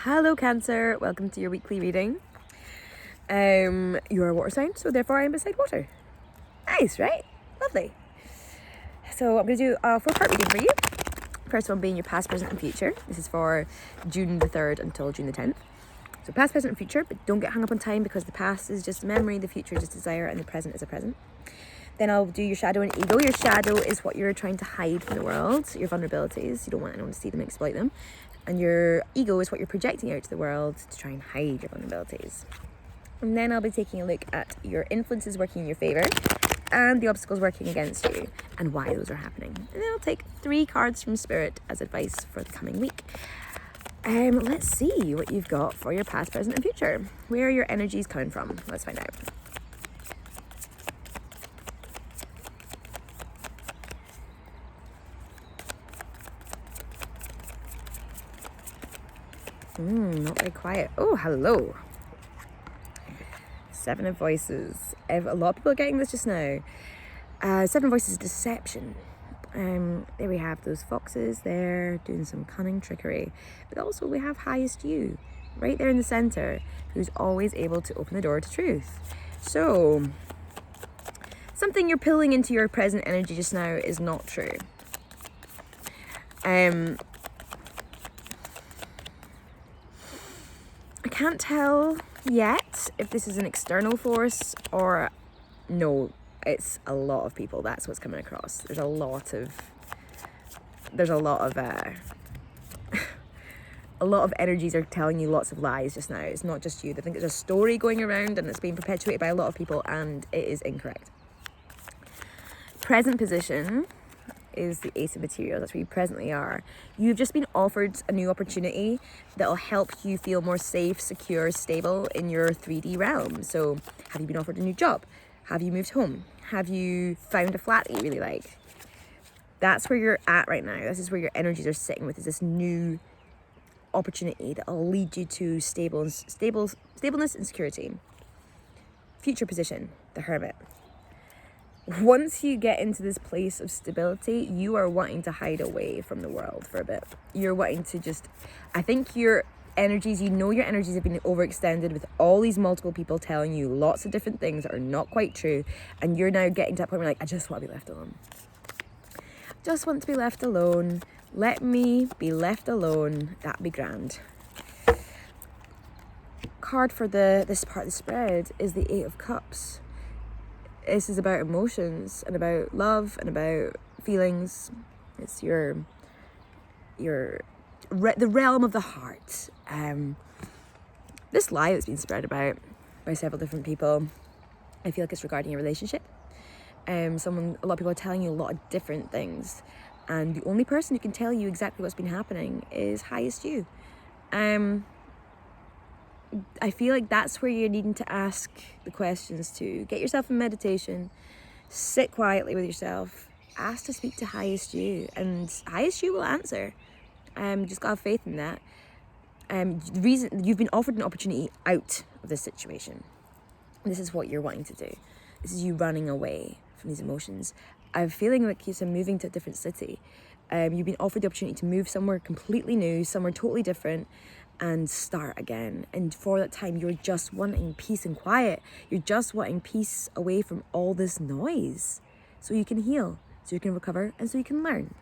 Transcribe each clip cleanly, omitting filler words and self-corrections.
Hello Cancer, welcome to your weekly reading. You're a water sign, so therefore I'm beside water. Nice, right? Lovely. So I'm going to do a 4-part reading for you. First one being your past, present and future. This is for June the 3rd until June the 10th. So past, present and future, but don't get hung up on time because the past is just a memory, the future is just desire, and the present is a present. Then I'll do your shadow and ego. Your shadow is what you're trying to hide from the world, your vulnerabilities. You don't want anyone to see them and exploit them. And your ego is what you're projecting out to the world to try and hide your vulnerabilities. And then I'll be taking a look at your influences working in your favor and the obstacles working against you and why those are happening. And then I'll take 3 cards from Spirit as advice for the coming week. Let's see what you've got for your past, present and future. Where are your energies coming from? Let's find out. Not very quiet. Oh, hello. 7 of Voices. A lot of people are getting this just now. 7 of Voices, deception. There we have those foxes there doing some cunning trickery. But also we have highest you right there in the center, who's always able to open the door to truth. So something you're pulling into your present energy just now is not true. I can't tell yet if this is an external force or no, it's a lot of people. That's what's coming across. There's a lot of a lot of energies are telling you lots of lies just now. It's not just you. I think there's a story going around and it's being perpetuated by a lot of people and it is incorrect. Present position is the Ace of Materials. That's where you presently are. You've just been offered a new opportunity that'll help you feel more safe, secure, stable in your 3D realm. So have you been offered a new job? Have you moved home? Have you found a flat that you really like? That's where you're at right now. This is where your energies are sitting with, is this new opportunity that'll lead you to stableness and security. Future position, the Hermit. Once you get into this place of stability, you are wanting to hide away from the world for a bit. You're wanting to just, I think your energies have been overextended with all these multiple people telling you lots of different things that are not quite true. And you're now getting to that point where you're like, I just want to be left alone. Just want to be left alone. Let me be left alone. That'd be grand. Card for this part of the spread is the 8 of Cups. This is about emotions and about love and about feelings. It's the realm of the heart. This lie that's been spread about by several different people, I feel like it's regarding a relationship. A lot of people are telling you a lot of different things, and the only person who can tell you exactly what's been happening is highest you. I feel like that's where you're needing to ask the questions to. Get yourself in meditation, sit quietly with yourself, ask to speak to highest you, and highest you will answer. Just gotta have faith in that. The reason you've been offered an opportunity out of this situation. This is what you're wanting to do. This is you running away from these emotions. I'm feeling like you're moving to a different city. You've been offered the opportunity to move somewhere completely new, somewhere totally different, and start again. And for that time, you're just wanting peace and quiet. You're just wanting peace away from all this noise so you can heal, so you can recover, and so you can learn.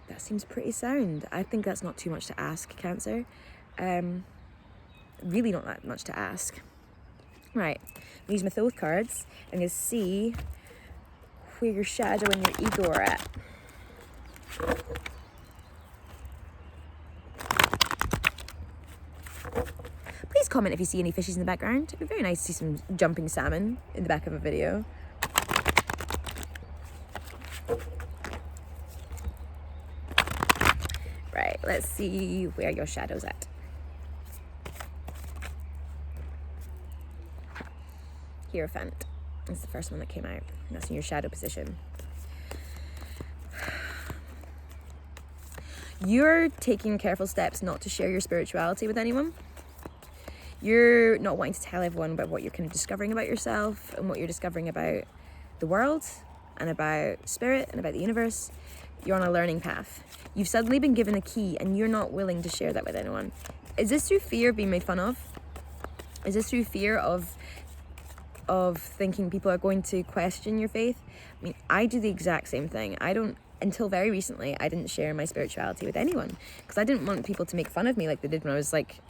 That seems pretty sound. I think that's not too much to ask, Cancer. Really not that much to ask. Right, I'm use my Thoth cards. I'm going to see where your shadow and your ego are at. Please comment if you see any fishes in the background. It'd be very nice to see some jumping salmon in the back of a video. Right, let's see where your shadow's at. Hierophant. That's the first one that came out. That's in your shadow position. You're taking careful steps not to share your spirituality with anyone. You're not wanting to tell everyone about what you're kind of discovering about yourself and what you're discovering about the world and about spirit and about the universe. You're on a learning path. You've suddenly been given a key and you're not willing to share that with anyone. Is this through fear of being made fun of? Is this through fear of thinking people are going to question your faith? I mean, I do the exact same thing. Until very recently, I didn't share my spirituality with anyone because I didn't want people to make fun of me like they did when I was like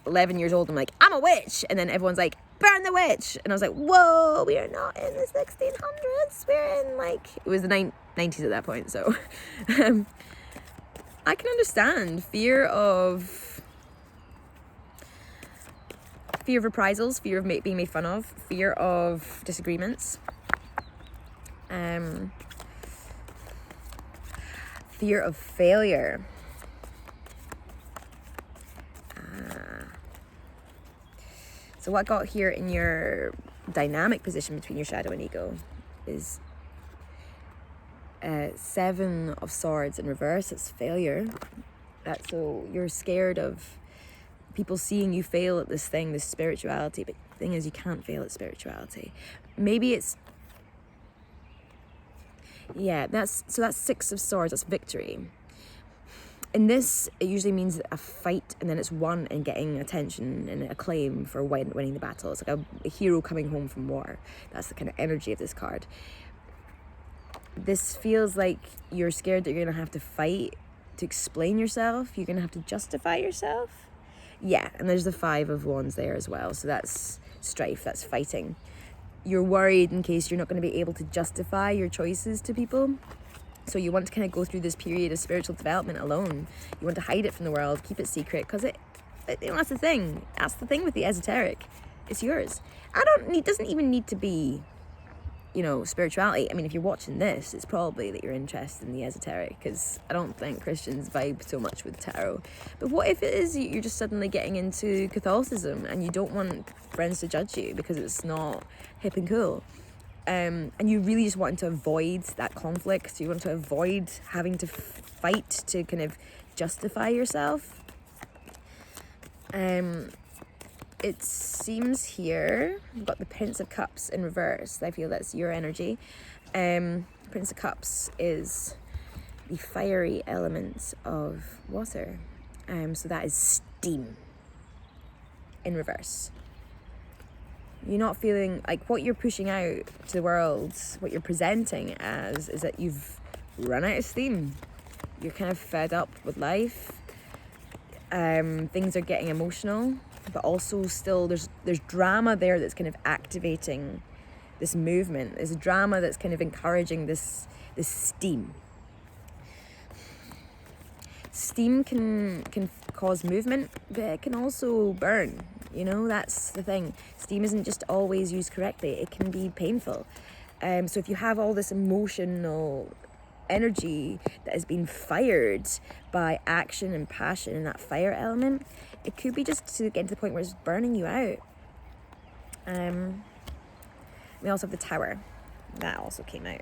11 years old. I'm like, I'm a witch. And then everyone's like, burn the witch. And I was like, whoa, we are not in the 1600s. We're in like, it was the 90s at that point. So I can understand fear of reprisals, fear of being made fun of, fear of disagreements, fear of failure. So what got here in your dynamic position between your shadow and ego is 7 of Swords in reverse. It's failure. So you're scared of people seeing you fail at this thing, this spirituality. But the thing is, you can't fail at spirituality. Maybe it's, that's 6 of Swords. That's victory. In this, it usually means a fight, and then it's won and getting attention and acclaim for winning the battle. It's like a hero coming home from war. That's the kind of energy of this card. This feels like you're scared that you're going to have to fight to explain yourself. You're going to have to justify yourself. Yeah, and there's the 5 of Wands there as well. So that's strife, that's fighting. You're worried in case you're not going to be able to justify your choices to people. So you want to kind of go through this period of spiritual development alone. You want to hide it from the world, keep it secret, because that's the thing. That's the thing with the esoteric. It's yours. It doesn't even need to be, spirituality. I mean, if you're watching this, it's probably that you're interested in the esoteric, because I don't think Christians vibe so much with tarot. But what if it is you're just suddenly getting into Catholicism and you don't want friends to judge you because it's not hip and cool? And you really just want to avoid that conflict. You want to avoid having to fight to kind of justify yourself. It seems here we've got the Prince of Cups in reverse. I feel that's your energy. Prince of Cups is the fiery element of water. So that is steam in reverse. You're not feeling like what you're pushing out to the world, what you're presenting as, is that you've run out of steam. You're kind of fed up with life. Things are getting emotional, but also still there's drama there that's kind of activating this movement. There's a drama that's kind of encouraging this steam. Steam can cause movement, but it can also burn. That's the thing. Steam isn't just always used correctly. It can be painful. So if you have all this emotional energy that has been fired by action and passion and that fire element, it could be just to get to the point where it's burning you out. We also have the Tower. That also came out.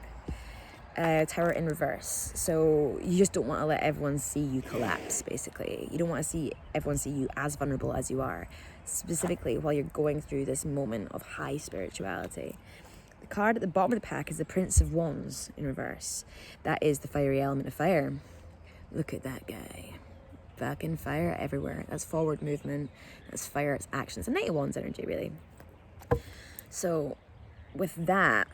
Tower in reverse. So you just don't want to let everyone see you collapse, basically. You don't want to see everyone see you as vulnerable as you are, specifically while you're going through this moment of high spirituality. The card at the bottom of the pack is the Prince of Wands in reverse. That is the fiery element of fire. Look at that guy. Fucking fire everywhere. That's forward movement. That's fire. It's action. It's a Knight of Wands energy, really. So with that,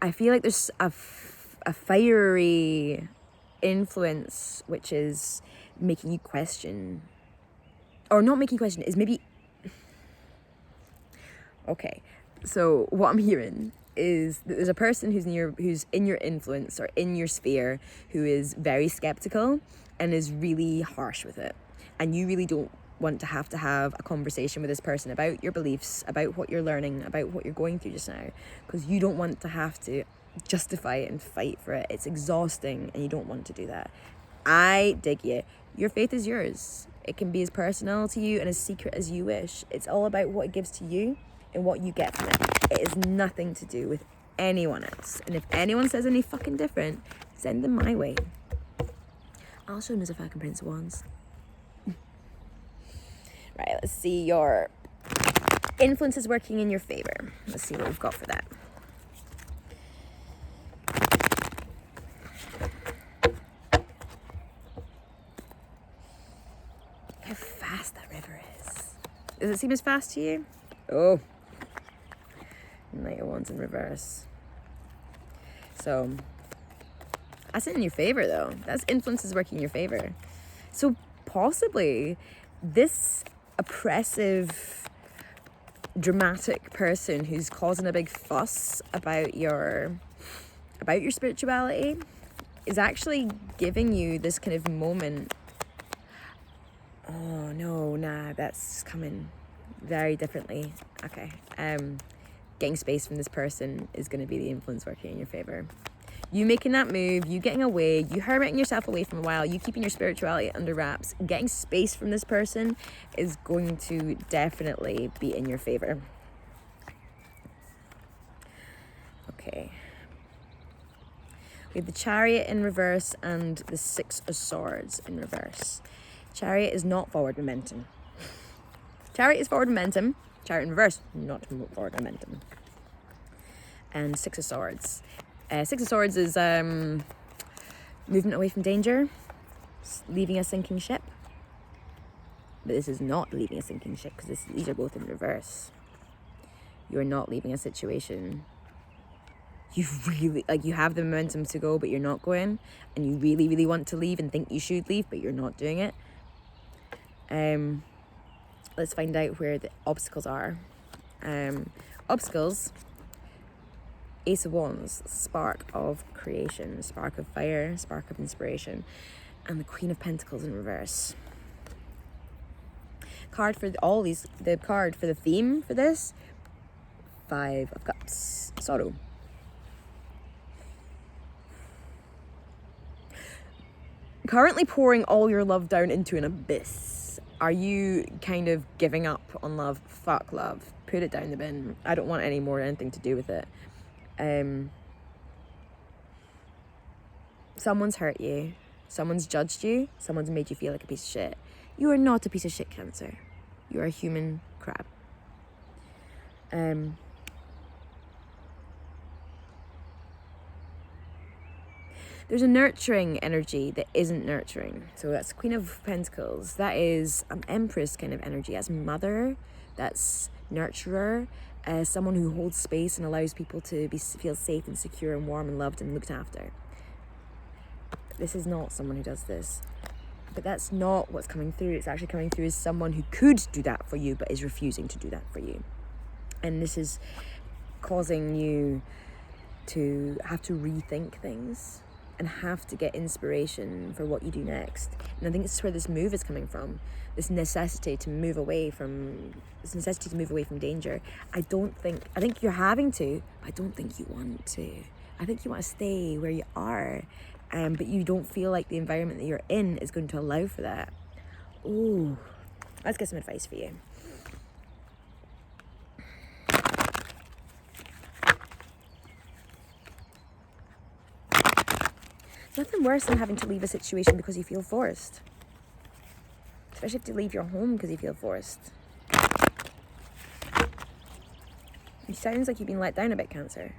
I feel like there's a fiery influence which is making you question, or not making you question, is maybe, okay, so what I'm hearing is that there's a person who's in your influence or in your sphere who is very skeptical and is really harsh with it, and you really don't want to have a conversation with this person about your beliefs, about what you're learning, about what you're going through just now, because you don't want to have to justify it and fight for it. It's exhausting and you don't want to do that. I dig you. Your faith is yours. It can be as personal to you and as secret as you wish. It's all about what it gives to you and what you get from it. It is nothing to do with anyone else. And if anyone says any fucking different, send them my way. I'll show them as a fucking Prince of Wands. Right, let's see your influences working in your favor. Let's see what we've got for that. Does it seem as fast to you? Oh, Knight of Wands in reverse. So that's in your favor though. That's influence is working in your favor. So possibly this oppressive, dramatic person who's causing a big fuss about your spirituality is actually giving you this kind of moment. Oh no, nah, that's coming very differently. Okay. Getting space from this person is going to be the influence working in your favor. You making that move, you getting away, you hermiting yourself away from a while, you keeping your spirituality under wraps, getting space from this person is going to definitely be in your favor. Okay. We have the Chariot in reverse and the Six of Swords in reverse. Chariot is not forward momentum. Chariot is forward momentum. Chariot in reverse, not forward momentum. And Six of Swords. Six of Swords is movement away from danger, leaving a sinking ship. But this is not leaving a sinking ship because these are both in reverse. You're not leaving a situation. You really, you have the momentum to go, but you're not going. And you really, really want to leave and think you should leave, but you're not doing it. Let's find out where the obstacles are. Obstacles. Ace of Wands, spark of creation, spark of fire, spark of inspiration, and the Queen of Pentacles in reverse. Card for all these, the card for the theme for this, Five of Cups, sorrow. Currently pouring all your love down into an abyss. Are you kind of giving up on love? Fuck love. Put it down the bin. I don't want any more anything to do with it. Someone's hurt you, someone's judged you, someone's made you feel like a piece of shit. You are not a piece of shit, Cancer. You are a human crab. There's a nurturing energy that isn't nurturing. So that's Queen of Pentacles. That is an Empress kind of energy. That's mother, that's nurturer, someone who holds space and allows people to feel safe and secure and warm and loved and looked after. This is not someone who does this. But that's not what's coming through. It's actually coming through as someone who could do that for you but is refusing to do that for you. And this is causing you to have to rethink things and have to get inspiration for what you do next. And I think this is where this move is coming from. This necessity to move away from danger. I think you're having to, but I don't think you want to. I think you want to stay where you are, but you don't feel like the environment that you're in is going to allow for that. Ooh, let's get some advice for you. Nothing worse than having to leave a situation because you feel forced. Especially if you leave your home because you feel forced. It sounds like you've been let down a bit, Cancer.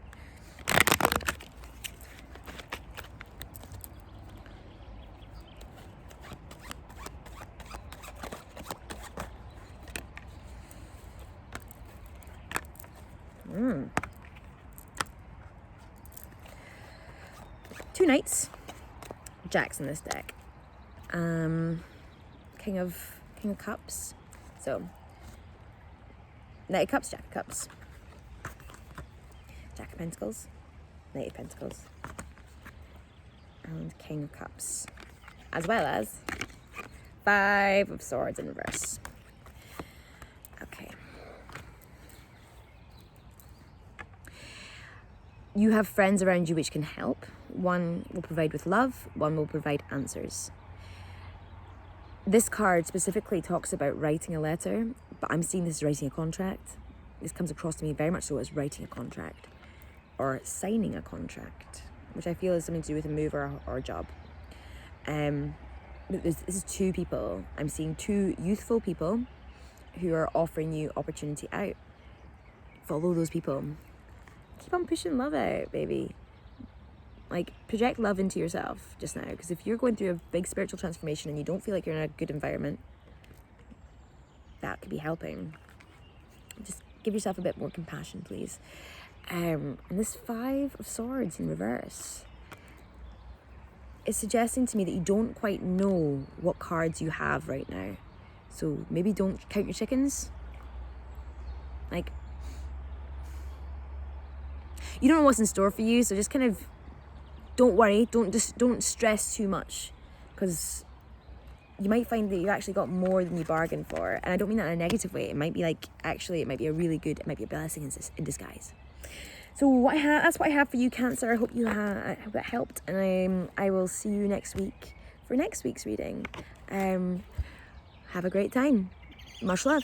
Two Knights. Jacks in this deck. King of Cups. So Knight of Cups, Jack of Cups. Jack of Pentacles, Knight of Pentacles, and King of Cups, as well as Five of Swords in reverse. Okay. You have friends around you which can help. One will provide with love, one will provide answers. This card specifically talks about writing a letter, but I'm seeing this as writing a contract. This comes across to me very much so as writing a contract or signing a contract, which I feel is something to do with a move or a job. This is two people. I'm seeing two youthful people who are offering you opportunity out. Follow those people. Keep on pushing love out, baby. Project love into yourself just now, because if you're going through a big spiritual transformation and you don't feel like you're in a good environment, that could be helping. Just give yourself a bit more compassion, please. And this 5 of Swords in reverse is suggesting to me that you don't quite know what cards you have right now. So maybe don't count your chickens. Like, you don't know what's in store for you, so just kind of don't worry, don't stress too much, because you might find that you actually got more than you bargained for. And I don't mean that in a negative way. It might be like, actually, it might be it might be a blessing in disguise. So that's what I have for you, Cancer. I hope I hope it helped, and I will see you next week for next week's reading. Have a great time. Much love.